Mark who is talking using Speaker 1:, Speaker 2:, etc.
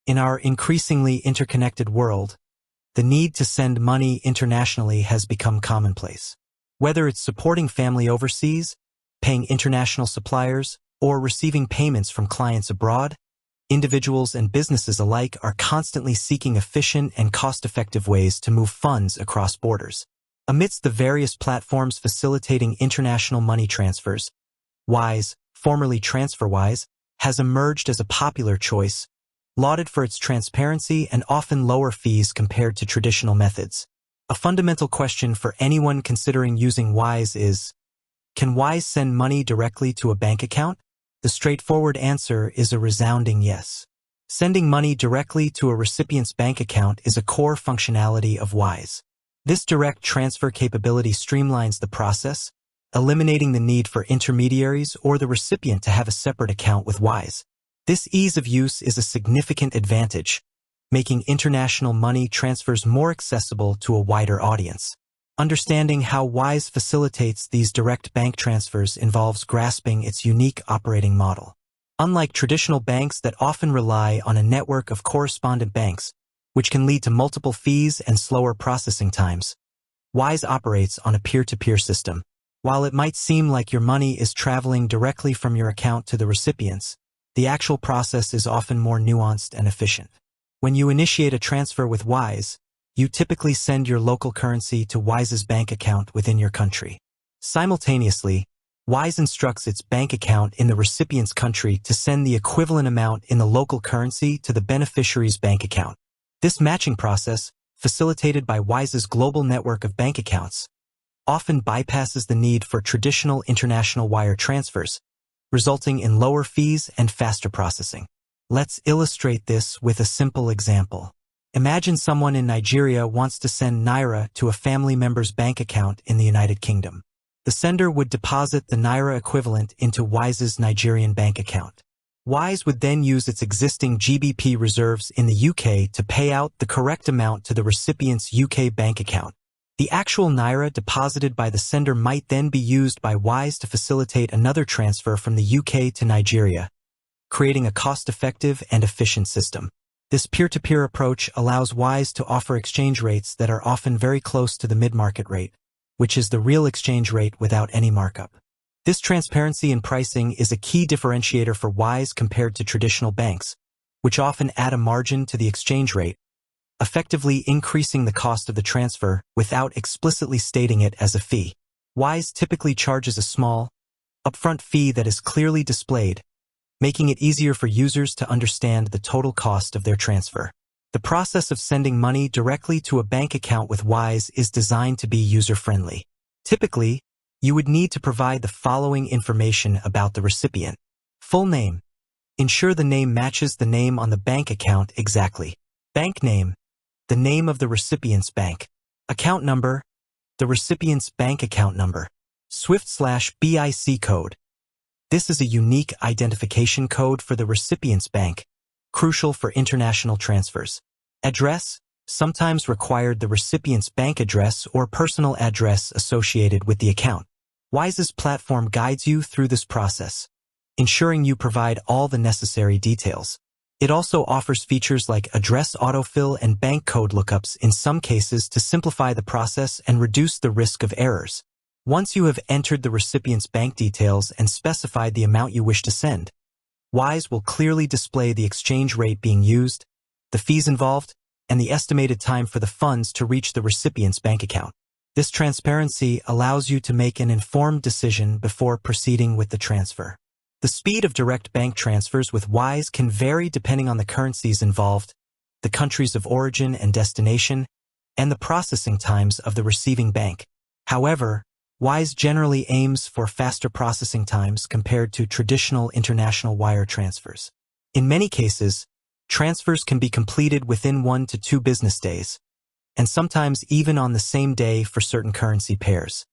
Speaker 1: In our increasingly interconnected world, the need to send money internationally has become commonplace. Whether it's supporting family overseas, paying international suppliers, or receiving payments from clients abroad, individuals and businesses alike are constantly seeking efficient and cost-effective ways to move funds across borders. Amidst the various platforms facilitating international money transfers, Wise, formerly TransferWise, has emerged as a popular choice, lauded for its transparency and often lower fees compared to traditional methods. A fundamental question for anyone considering using Wise is, can Wise send money directly to a bank account? The straightforward answer is a resounding yes. Sending money directly to a recipient's bank account is a core functionality of Wise. This direct transfer capability streamlines the process, eliminating the need for intermediaries or the recipient to have a separate account with Wise. This ease of use is a significant advantage, making international money transfers more accessible to a wider audience. Understanding how Wise facilitates these direct bank transfers involves grasping its unique operating model. Unlike traditional banks that often rely on a network of correspondent banks, which can lead to multiple fees and slower processing times, Wise operates on a peer-to-peer system. While it might seem like your money is traveling directly from your account to the recipients, the actual process is often more nuanced and efficient. When you initiate a transfer with Wise, you typically send your local currency to Wise's bank account within your country. Simultaneously, Wise instructs its bank account in the recipient's country to send the equivalent amount in the local currency to the beneficiary's bank account. This matching process, facilitated by Wise's global network of bank accounts, often bypasses the need for traditional international wire transfers, resulting in lower fees and faster processing. Let's illustrate this with a simple example. Imagine someone in Nigeria wants to send Naira to a family member's bank account in the United Kingdom. The sender would deposit the Naira equivalent into Wise's Nigerian bank account. Wise would then use its existing GBP reserves in the UK to pay out the correct amount to the recipient's UK bank account. The actual Naira deposited by the sender might then be used by Wise to facilitate another transfer from the UK to Nigeria, creating a cost-effective and efficient system. This peer-to-peer approach allows Wise to offer exchange rates that are often very close to the mid-market rate, which is the real exchange rate without any markup. This transparency in pricing is a key differentiator for Wise compared to traditional banks, which often add a margin to the exchange rate, effectively increasing the cost of the transfer without explicitly stating it as a fee. Wise typically charges a small, upfront fee that is clearly displayed, making it easier for users to understand the total cost of their transfer. The process of sending money directly to a bank account with Wise is designed to be user-friendly. Typically, you would need to provide the following information about the recipient. Full name. Ensure the name matches the name on the bank account exactly. Bank name. The name of the recipient's bank. Account number. The recipient's bank account number. SWIFT/BIC code. This is a unique identification code for the recipient's bank, crucial for international transfers. Address, sometimes required the recipient's bank address or personal address associated with the account. Wise's platform guides you through this process, ensuring you provide all the necessary details. It also offers features like address autofill and bank code lookups in some cases to simplify the process and reduce the risk of errors. Once you have entered the recipient's bank details and specified the amount you wish to send, Wise will clearly display the exchange rate being used, the fees involved, and the estimated time for the funds to reach the recipient's bank account. This transparency allows you to make an informed decision before proceeding with the transfer. The speed of direct bank transfers with Wise can vary depending on the currencies involved, the countries of origin and destination, and the processing times of the receiving bank. However, Wise generally aims for faster processing times compared to traditional international wire transfers. In many cases, transfers can be completed within 1 to 2 business days, and sometimes even on the same day for certain currency pairs.